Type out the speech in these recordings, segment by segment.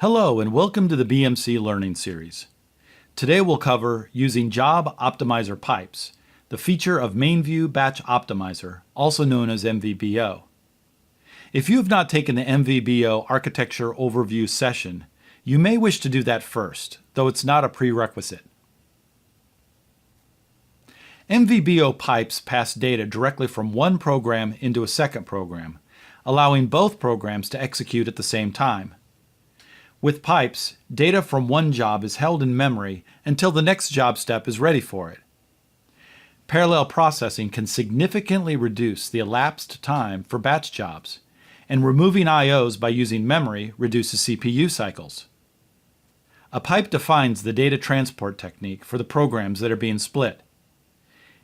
Hello and welcome to the BMC Learning Series. Today we'll cover using Job Optimizer pipes, the feature of MainView Batch Optimizer, also known as MVBO. If you have not taken the MVBO Architecture Overview session, you may wish to do that first, though it's not a prerequisite. MVBO pipes pass data directly from one program into a second program, allowing both programs to execute at the same time. With pipes, data from one job is held in memory until the next job step is ready for it. Parallel processing can significantly reduce the elapsed time for batch jobs, and removing I/Os by using memory reduces CPU cycles. A pipe defines the data transport technique for the programs that are being split.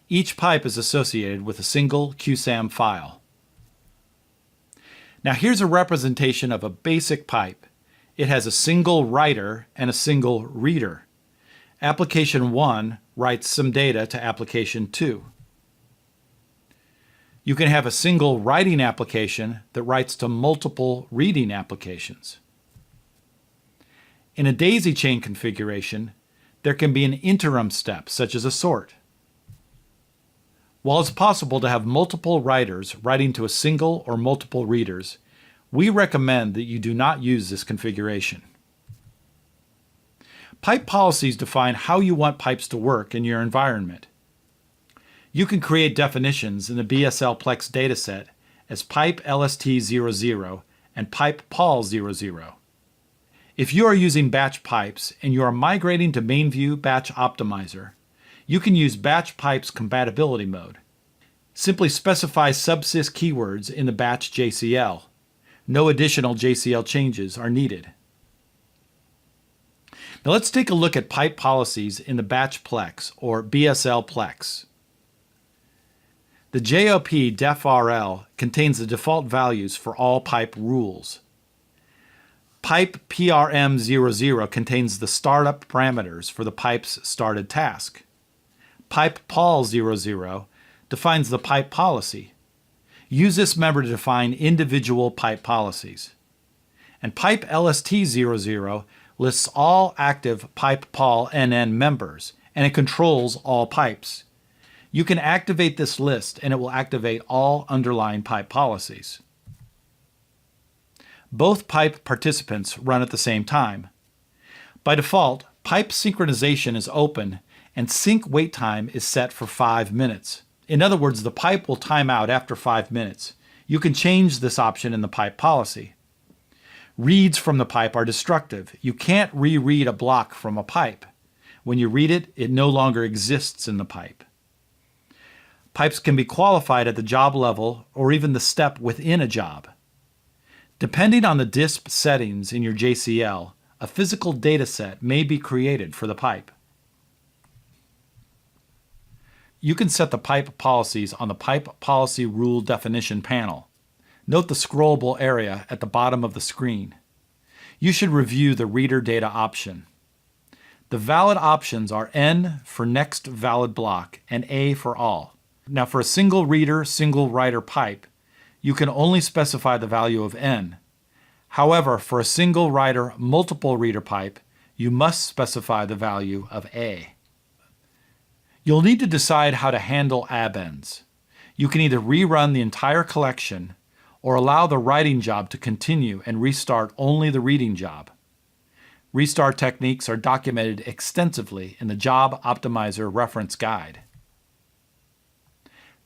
Each pipe is associated with a single QSAM file. Now here's a representation of a basic pipe. It has a single writer and a single reader. Application 1 writes some data to Application 2. You can have a single writing application that writes to multiple reading applications. In a daisy chain configuration, there can be an interim step, such as a sort. While it's possible to have multiple writers writing to a single or multiple readers, we recommend that you do not use this configuration. Pipe policies define how you want pipes to work in your environment. You can create definitions in the BSL Plex dataset as pipe LST00 and pipe POL00. If you are using batch pipes and you are migrating to MainView Batch Optimizer, you can use batch pipes compatibility mode. Simply specify subsys keywords in the batch JCL. No additional JCL changes are needed. Now let's take a look at pipe policies in the batch Plex or BSL Plex. The JOP def.rl contains the default values for all pipe rules. Pipe PRM00 contains the startup parameters for the pipe's started task. Pipe POL00 defines the pipe policy. Use this member to define individual pipe policies. And pipe LST00 lists all active pipe POL NN members, and it controls all pipes. You can activate this list and it will activate all underlying pipe policies. Both pipe participants run at the same time. By default, pipe synchronization is open and sync wait time is set for 5 minutes. In other words, the pipe will time out after 5 minutes. You can change this option in the pipe policy. Reads from the pipe are destructive. You can't reread a block from a pipe. When you read it, it no longer exists in the pipe. Pipes can be qualified at the job level or even the step within a job. Depending on the DISP settings in your JCL, a physical data set may be created for the pipe. You can set the pipe policies on the Pipe Policy Rule Definition panel. Note the scrollable area at the bottom of the screen. You should review the Reader Data option. The valid options are N for next valid block and A for all. Now for a single reader, single writer pipe, you can only specify the value of N. However, for a single writer, multiple reader pipe, you must specify the value of A. You'll need to decide how to handle Abends. You can either rerun the entire collection or allow the writing job to continue and restart only the reading job. Restart techniques are documented extensively in the Job Optimizer reference guide.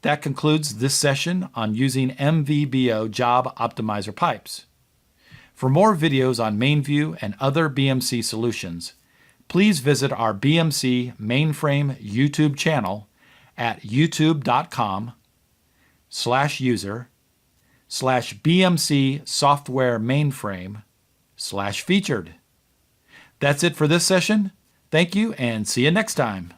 That concludes this session on using MVBO Job Optimizer pipes. For more videos on MainView and other BMC solutions, please visit our BMC Mainframe YouTube channel at youtube.com/user/BMC Software Mainframe/featured. That's it for this session. Thank you and see you next time.